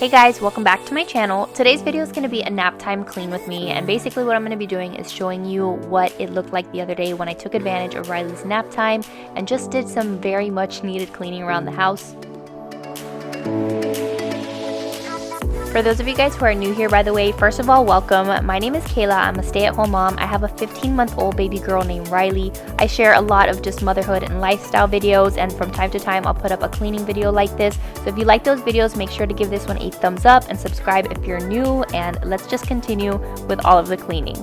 Hey guys, welcome back to my channel. Today's video is going to be a nap time clean with me, and basically what I'm going to be doing is showing you what it looked like the other day when I took advantage of Riley's nap time and just did some very much needed cleaning around the house. For those of you guys who are new here, by the way, first of all, welcome. My name is Kayla. I'm a stay-at-home mom. I have a 15-month-old baby girl named Riley. I share a lot of just motherhood and lifestyle videos, and from time to time, I'll put up a cleaning video like this. So if you like those videos, make sure to give this one a thumbs up and subscribe if you're new, and let's just continue with all of the cleaning.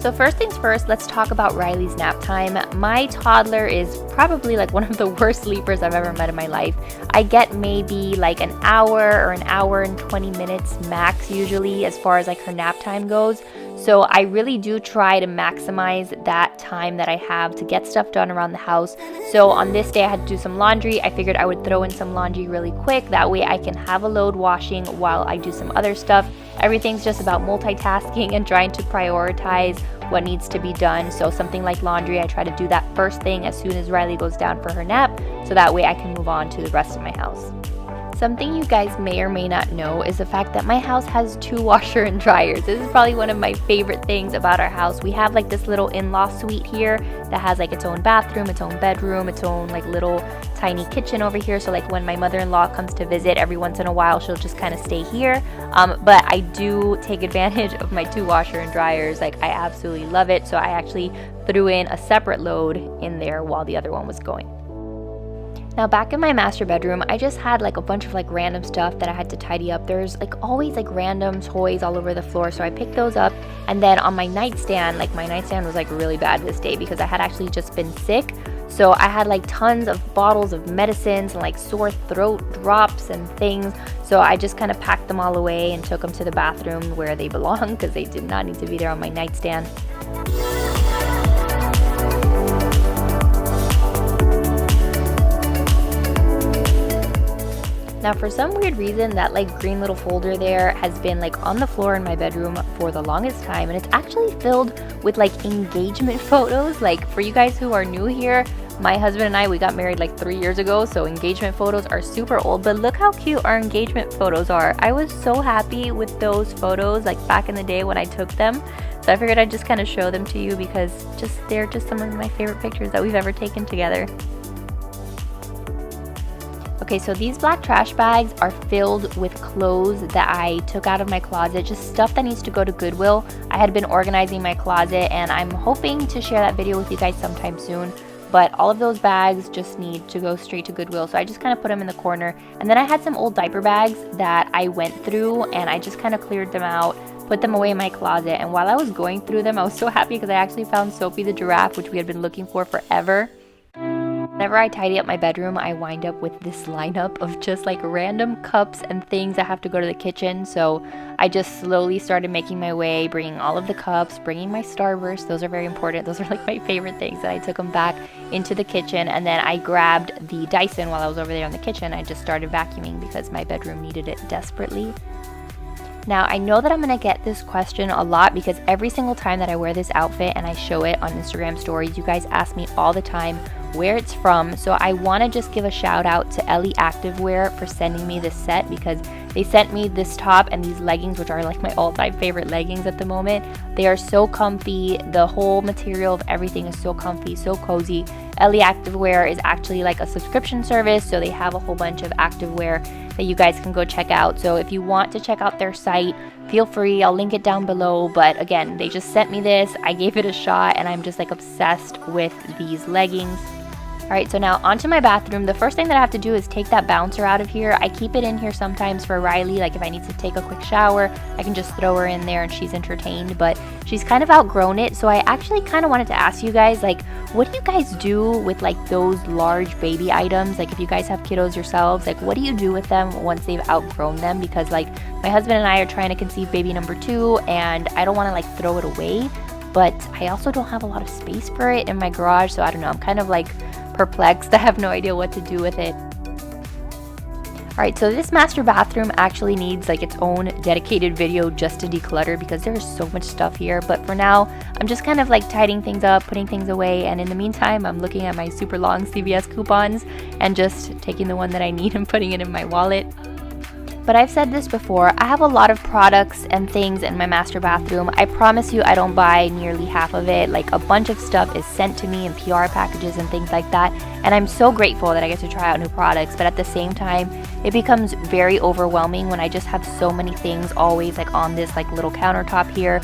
So first things first, let's talk about Riley's nap time. My toddler is probably like one of the worst sleepers I've ever met in my life. I get maybe like an hour or an hour and 20 minutes max usually as far as like her nap time goes. So I really do try to maximize that time that I have to get stuff done around the house. So on this day I had to do some laundry. I figured I would throw in some laundry really quick. That way I can have a load washing while I do some other stuff. Everything's just about multitasking and trying to prioritize what needs to be done. So something like laundry, I try to do that first thing as soon as Riley goes down for her nap, so that way I can move on to the rest of my house. Something you guys may or may not know is the fact that my house has 2 washer and dryers. This is probably one of my favorite things about our house. We have like this little in-law suite here that has like its own bathroom, its own bedroom, its own like little tiny kitchen over here. So like when my mother-in-law comes to visit, every once in a while she'll just kind of stay here. But I do take advantage of my 2 washer and dryers. Like I absolutely love it. So I actually threw in a separate load in there while the other one was going. Now back in my master bedroom, I just had like a bunch of like random stuff that I had to tidy up. There's like always like random toys all over the floor, so I picked those up. And then on my nightstand, like my nightstand was like really bad this day because I had actually just been sick. So I had like tons of bottles of medicines and like sore throat drops and things. So I just kind of packed them all away and took them to the bathroom where they belong because they did not need to be there on my nightstand. Now for some weird reason, that like green little folder there has been like on the floor in my bedroom for the longest time, and it's actually filled with like engagement photos. Like for you guys who are new here, my husband and I, we got married like 3 years ago, so engagement photos are super old, but look how cute our engagement photos are. I was so happy with those photos like back in the day when I took them. So I figured I'd just kind of show them to you because they're just some of my favorite pictures that we've ever taken together. Okay, so these black trash bags are filled with clothes that I took out of my closet, just stuff that needs to go to Goodwill. I had been organizing my closet and I'm hoping to share that video with you guys sometime soon, but all of those bags just need to go straight to Goodwill. So I just kind of put them in the corner. And then I had some old diaper bags that I went through and I just kind of cleared them out, put them away in my closet. And while I was going through them, I was so happy because I actually found Sophie the giraffe, which we had been looking for forever. Whenever I tidy up my bedroom, I wind up with this lineup of just like random cups and things that have to go to the kitchen. So I just slowly started making my way, bringing all of the cups, bringing my Starburst. Those are very important. Those are like my favorite things. And I took them back into the kitchen, and then I grabbed the Dyson while I was over there in the kitchen. I just started vacuuming because my bedroom needed it desperately. Now, I know that I'm going to get this question a lot because every single time that I wear this outfit and I show it on Instagram stories, you guys ask me all the time where it's from. So I want to just give a shout out to Ellie Activewear for sending me this set because they sent me this top and these leggings, which are like my all-time favorite leggings at the moment. They are so comfy. The whole material of everything is so comfy, so cozy. Ellie Activewear is actually like a subscription service, so they have a whole bunch of activewear that you guys can go check out. So if you want to check out their site, feel free. I'll link it down below. But again, they just sent me this. I gave it a shot and I'm just like obsessed with these leggings. Alright, so now onto my bathroom. The first thing that I have to do is take that bouncer out of here. I keep it in here sometimes for Riley, like if I need to take a quick shower, I can just throw her in there and she's entertained, but she's kind of outgrown it. So I actually kind of wanted to ask you guys, like, what do you guys do with like those large baby items? Like if you guys have kiddos yourselves, like what do you do with them once they've outgrown them? Because like my husband and I are trying to conceive baby number 2 and I don't want to like throw it away, but I also don't have a lot of space for it in my garage. So I don't know, I'm kind of like perplexed. I have no idea what to do with it. Alright, so this master bathroom actually needs like its own dedicated video just to declutter because there's so much stuff here. But for now, I'm just kind of like tidying things up, putting things away, and in the meantime, I'm looking at my super long CVS coupons and just taking the one that I need and putting it in my wallet. But I've said this before, I have a lot of products and things in my master bathroom. I promise you I don't buy nearly half of it. Like, a bunch of stuff is sent to me in PR packages and things like that. And I'm so grateful that I get to try out new products. But at the same time, it becomes very overwhelming when I just have so many things always like on this like little countertop here.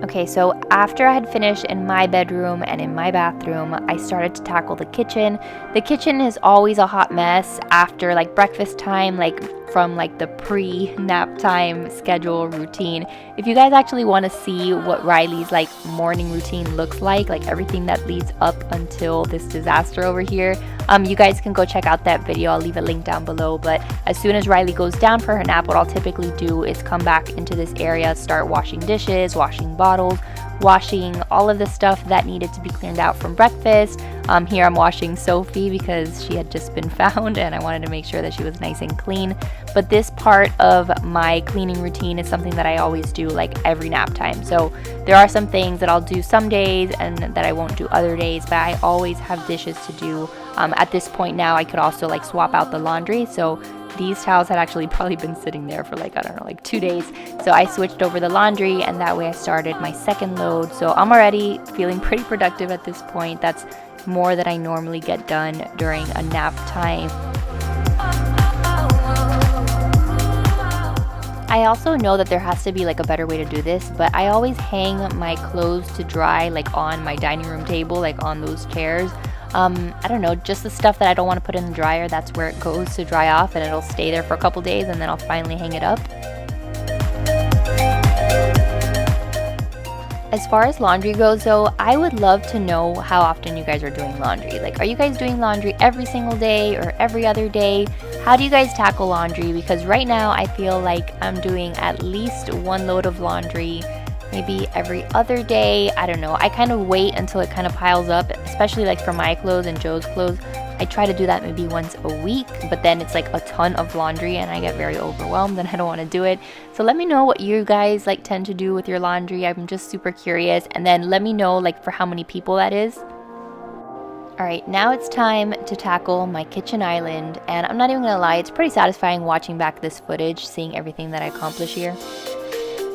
Okay, so after I had finished in my bedroom and in my bathroom, I started to tackle the kitchen. The kitchen is always a hot mess after like breakfast time, like from like the pre-nap time schedule routine. If you guys actually want to see what Riley's like morning routine looks like everything that leads up until this disaster over here, you guys can go check out that video. I'll leave a link down below. But as soon as Riley goes down for her nap, what I'll typically do is come back into this area, start washing dishes, washing bottles, washing all of the stuff that needed to be cleaned out from breakfast. Here I'm washing Sophie because she had just been found and I wanted to make sure that she was nice and clean. But this part of my cleaning routine is something that I always do like every nap time. So there are some things that I'll do some days and that I won't do other days, but I always have dishes to do. At this point now, I could also like swap out the laundry. So these towels had actually probably been sitting there for like, I don't know, like 2 days. So I switched over the laundry and that way I started my second load. So I'm already feeling pretty productive at this point. That's more than I normally get done during a nap time. I also know that there has to be like a better way to do this, but I always hang my clothes to dry like on my dining room table, like on those chairs. I don't know, just the stuff that I don't want to put in the dryer, that's where it goes to dry off, and it'll stay there for a couple days and then I'll finally hang it up. As far as laundry goes though, I would love to know how often you guys are doing laundry. Like, are you guys doing laundry every single day or every other day? How do you guys tackle laundry? Because right now I feel like I'm doing at least one load of laundry maybe every other day. I don't know. I kind of wait until it kind of piles up, especially like for my clothes and Joe's clothes. I try to do that maybe once a week, but then it's like a ton of laundry and I get very overwhelmed and I don't want to do it. So let me know what you guys like tend to do with your laundry. I'm just super curious. And then let me know like for how many people that is. All right, now it's time to tackle my kitchen island. And I'm not even gonna lie, it's pretty satisfying watching back this footage, seeing everything that I accomplish here.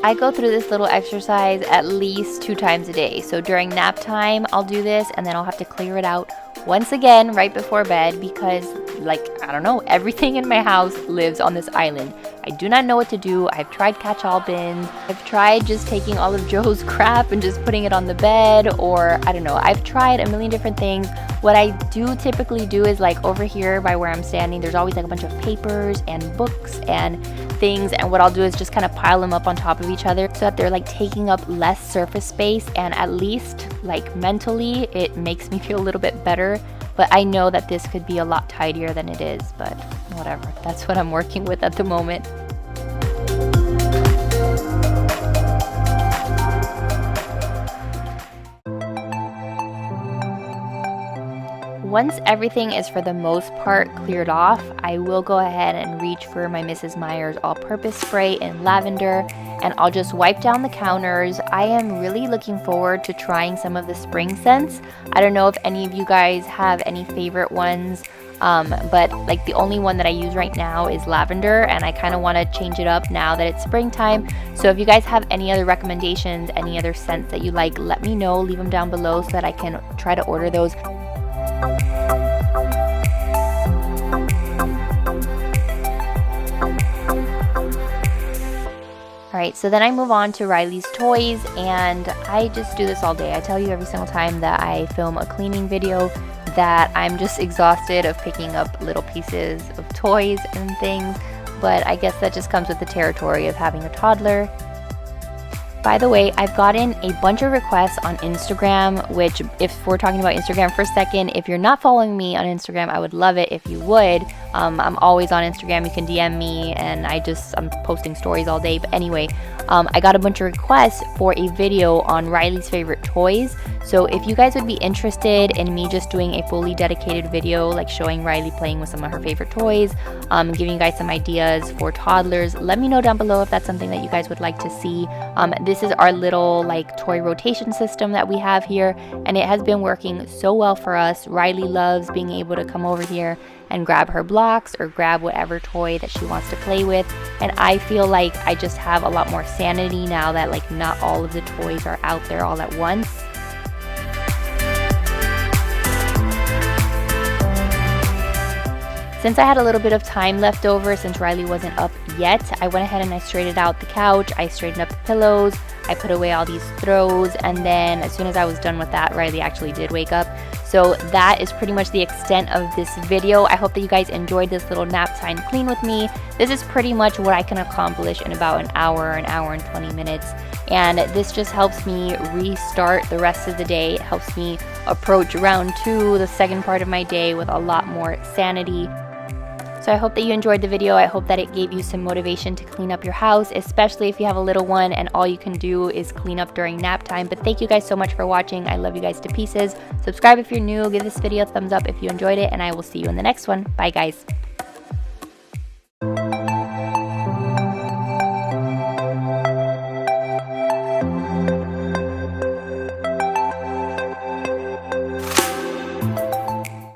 I go through this little exercise at least 2 times a day. So during nap time, I'll do this and then I'll have to clear it out once again right before bed because, like, I don't know, everything in my house lives on this island. I do not know what to do. I've tried catch-all bins. I've tried just taking all of Joe's crap and just putting it on the bed, or I don't know. I've tried a million different things. What I do typically do is like over here by where I'm standing, there's always like a bunch of papers and books and things, and what I'll do is just kind of pile them up on top of each other so that they're like taking up less surface space, and at least like mentally it makes me feel a little bit better. But I know that this could be a lot tidier than it is, but whatever. That's what I'm working with at the moment. Once everything is for the most part cleared off, I will go ahead and reach for my Mrs. Meyer's all-purpose spray in lavender, and I'll just wipe down the counters. I am really looking forward to trying some of the spring scents. I don't know if any of you guys have any favorite ones, but like the only one that I use right now is lavender, and I kind of want to change it up now that it's springtime. So if you guys have any other recommendations, any other scents that you like, let me know. Leave them down below so that I can try to order those. Alright, so then I move on to Riley's toys, and I just do this all day. I tell you every single time that I film a cleaning video that I'm just exhausted of picking up little pieces of toys and things, but I guess that just comes with the territory of having a toddler. By the way, I've gotten a bunch of requests on Instagram, which if we're talking about Instagram for a second, if you're not following me on Instagram, I would love it if you would. I'm always on Instagram. You can DM me, and I'm posting stories all day. But anyway, I got a bunch of requests for a video on Riley's favorite toys. So if you guys would be interested in me just doing a fully dedicated video, like showing Riley playing with some of her favorite toys, giving you guys some ideas for toddlers, let me know down below if that's something that you guys would like to see. This is our little like toy rotation system that we have here, and it has been working so well for us. Riley loves being able to come over here and grab her blocks or grab whatever toy that she wants to play with, and I feel like I just have a lot more sanity now that like not all of the toys are out there all at once. Since I had a little bit of time left over since Riley wasn't up yet, I went ahead and I straightened out the couch, I straightened up the pillows, I put away all these throws, and then as soon as I was done with that, Riley actually did wake up. So that is pretty much the extent of this video. I hope that you guys enjoyed this little nap time clean with me. This is pretty much what I can accomplish in about an hour and 20 minutes. And this just helps me restart the rest of the day. It helps me approach round 2, the second part of my day, with a lot more sanity. So I hope that you enjoyed the video. I hope that it gave you some motivation to clean up your house, especially if you have a little one and all you can do is clean up during nap time. But thank you guys so much for watching. I love you guys to pieces. Subscribe if you're new. Give this video a thumbs up if you enjoyed it, and I will see you in the next one. Bye guys.